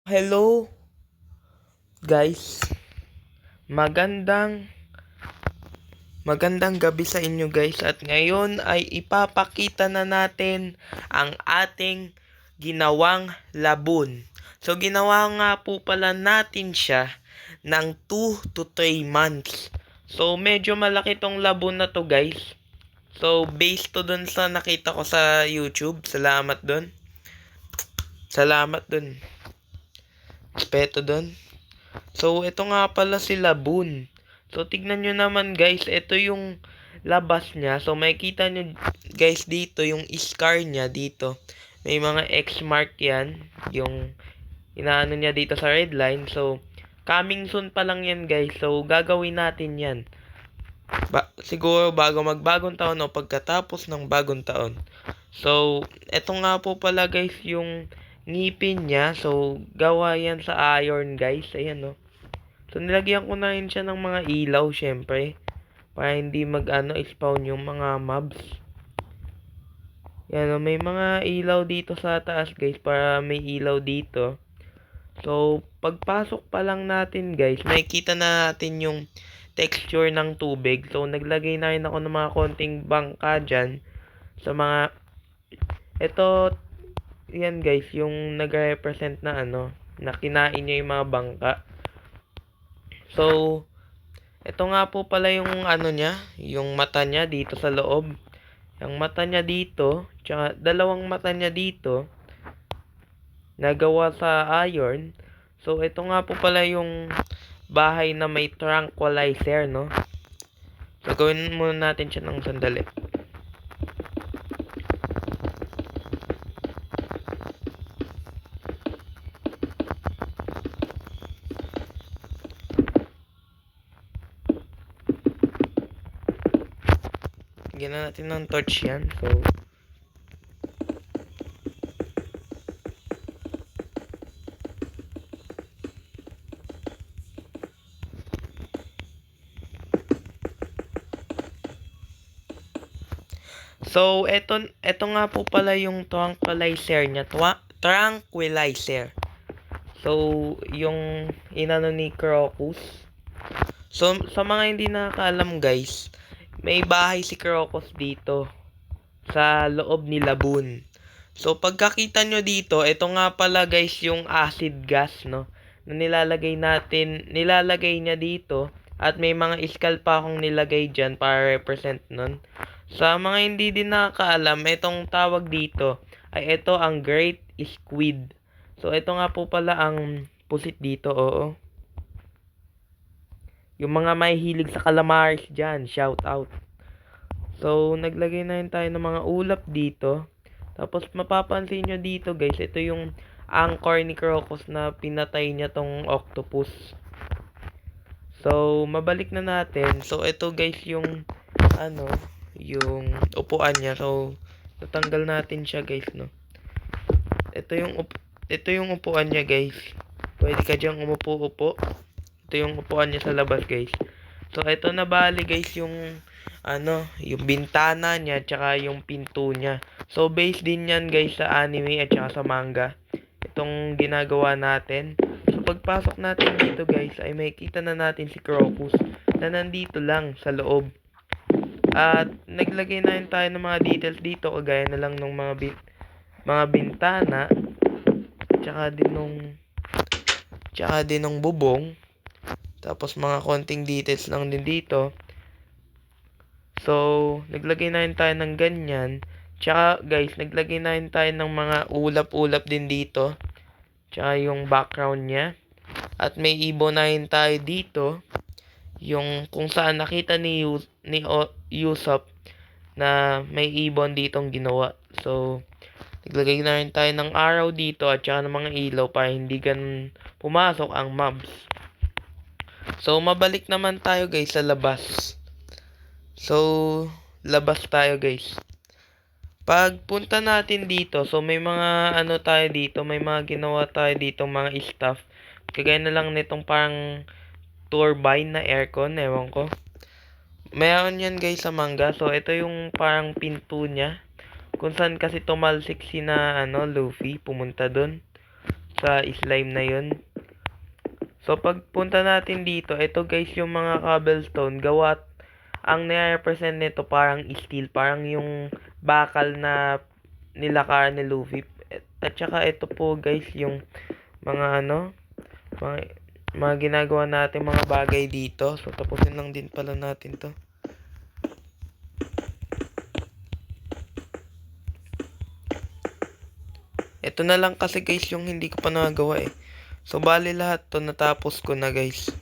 Hello guys, magandang magandang gabi sa inyo guys, at ngayon ay ipapakita na natin ang ating ginawang labon. So ginawa nga po pala natin siya ng 2 to 3 months. So medyo malaki tong labon na to guys. So based to dun sa nakita ko sa YouTube, salamat dun. Salamat dun. Respeto dun. So, ito nga pala si Labun. So, tignan nyo naman guys, ito yung labas niya. So, makikita nyo guys dito, yung scar niya dito. May mga X mark yan, yung inaano niya dito sa red line. So, coming soon pa lang yan guys. So, gagawin natin yan. Siguro bago magbagong taon o pagkatapos ng bagong taon. So, ito nga po pala guys yung ngipin niya. So, gawa yan sa iron guys. Ayan o. So, nilagyan ko na rin siya ng mga ilaw, syempre. Para hindi spawn yung mga mobs. Yan o, may mga ilaw dito sa taas, guys, para may ilaw dito. So, pagpasok pa lang natin, guys, makikita na natin yung texture ng tubig. So, naglagay na rin ako ng mga konting bangka dyan. Sa mga, ito, yan guys, yung nag-represent na na kinain niya yung mga bangka. So, ito nga po pala yung niya, yung mata niya dito sa loob. Yung mata niya dito, tsaka dalawang mata niya dito, nagawa sa iron. So, ito nga po pala yung bahay na may tranquilizer, no? So, gawin muna natin siya ng sandali. Lagyan natin ng torch yan. So, eto nga po pala yung tranquilizer niya. Tranquilizer. So, yung inano ni Crocus. So, sa mga hindi nakakaalam guys, may bahay si Crocus dito sa loob ni Labun. So, pagkakita nyo dito, ito nga pala guys yung acid gas, no? Na nilalagay niya dito. At may mga iskal pa akong nilagay dyan para represent nun. Sa mga hindi din nakakaalam, itong tawag dito ay ito ang Great Squid. So, ito nga po pala ang pusit dito, oo. Yung mga may hilig sa calamaris dyan, shout out. So, naglagay na rin tayo ng mga ulap dito. Tapos, mapapansin nyo dito guys, ito yung anchor ni Crocus na pinatay niya tong octopus. So, mabalik na natin. So, ito guys yung, yung upuan niya. So, tatanggal natin siya guys, no. Ito yung upuan niya guys. Pwede ka diyang umupo-upo. Ito yung upuan niya sa labas guys. So, ito na bali guys yung yung bintana niya tsaka yung pinto niya. So, based din yan guys sa anime at saka sa manga. Itong ginagawa natin. So, pagpasok natin dito guys, ay makikita na natin si Crocus na nandito lang sa loob. At naglagay na rin tayo ng mga details dito, kagaya na lang ng mga bintana tsaka din ng bubong. Tapos mga konting details lang din dito. So, naglagay na rin tayo ng ganyan. Tsaka guys, naglagay na rin tayo ng mga ulap-ulap din dito. Tsaka yung background niya. At may ibon na rin tayo dito. Yung kung saan nakita ni Yusop na may ibon ditong ginawa. So, naglagay na rin tayo ng araw dito at saka ng mga ilaw para hindi ganun pumasok ang mobs. So, mabalik naman tayo guys sa labas. So, labas tayo guys. Pagpunta natin dito, so may mga tayo dito, may mga ginawa tayo dito, mga stuff. Kagaya na lang nitong parang turbine na aircon, ewan ko. Mayroon yan guys sa manga. So, ito yung parang pinto niya. Kung saan kasi tumalsik si na Luffy, pumunta dun. sa slime na yun. So, pagpunta natin dito, ito guys yung mga cobblestone. Ang nire-represent nito parang steel. Parang yung bakal na nilakaran ni Luffy. At saka ito po guys yung mga mga ginagawa natin mga bagay dito. So, tapusin lang din pala natin to. Ito na lang kasi guys yung hindi ko pa nagawa eh. So, bali lahat to natapos ko na guys.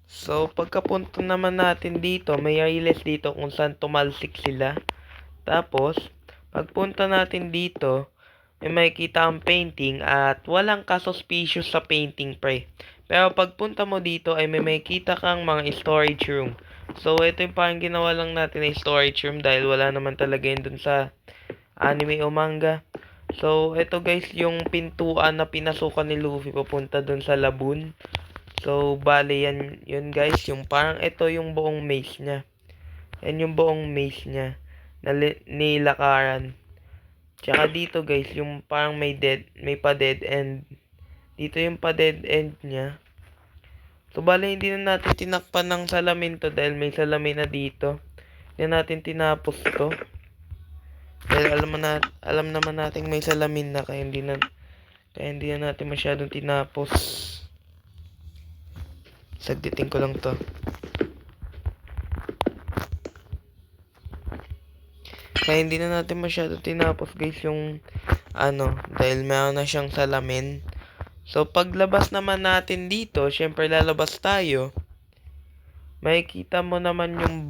So, pagkapunta naman natin dito, may riles dito kung saan tumalsik sila. Tapos, pagpunta natin dito, may makikita ang painting at walang kasuspicious sa painting pre. Pero pagpunta mo dito ay may makikita kang mga storage room. So, ito yung parang ginawa lang natin na storage room dahil wala naman talaga yun dun sa anime o manga. So, ito guys yung pintuan na pinasukan ni Luffy papunta dun sa Laboon. So, bale yun guys, yung parang ito yung buong maze niya. Yan yung buong maze niya na nilakaran. Tsaka dito guys, yung parang may pa dead end. Dito yung pa dead end niya. So, bale hindi na natin tinakpan ng salamin to dahil may salamin na dito. Hindi natin tinapos to. Dahil alam naman natin may salamin na kaya hindi na natin masyadong tinapos. Sagditin ko lang to. Kaya hindi na natin masyadong tinapos guys yung dahil meron na siyang salamin. So paglabas naman natin dito, syempre lalabas tayo. Makikita mo naman yung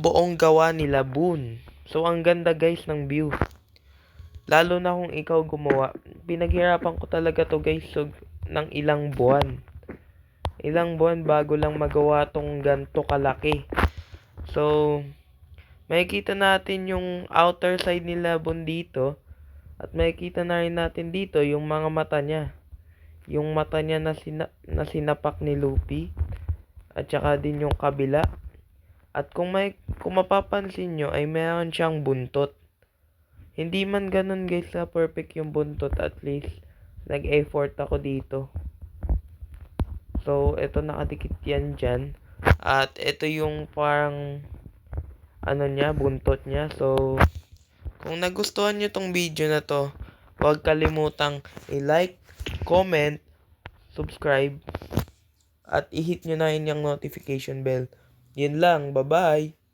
buong gawa ni Laboon. So, ang ganda guys ng view. Lalo na kung ikaw gumawa. Pinaghirapan ko talaga to guys ng ilang buwan. Ilang buwan bago lang magawa tong ganto kalaki. So, makikita natin yung outer side ni Laboon dito. At makikita na rin natin dito yung mga mata niya. Yung mata niya na sinapak ni Luffy. At saka din yung kabila. At kung mapapansin nyo ay meron siyang buntot. Hindi man ganun guys sa perfect yung buntot, at least nag-effort ako dito. So, ito nakadikit yan dyan. At ito yung parang buntot niya. So, kung nagustuhan nyo tong video na to, huwag kalimutang i-like, comment, subscribe, at i-hit nyo na yun yung notification bell. Yun lang, bye-bye!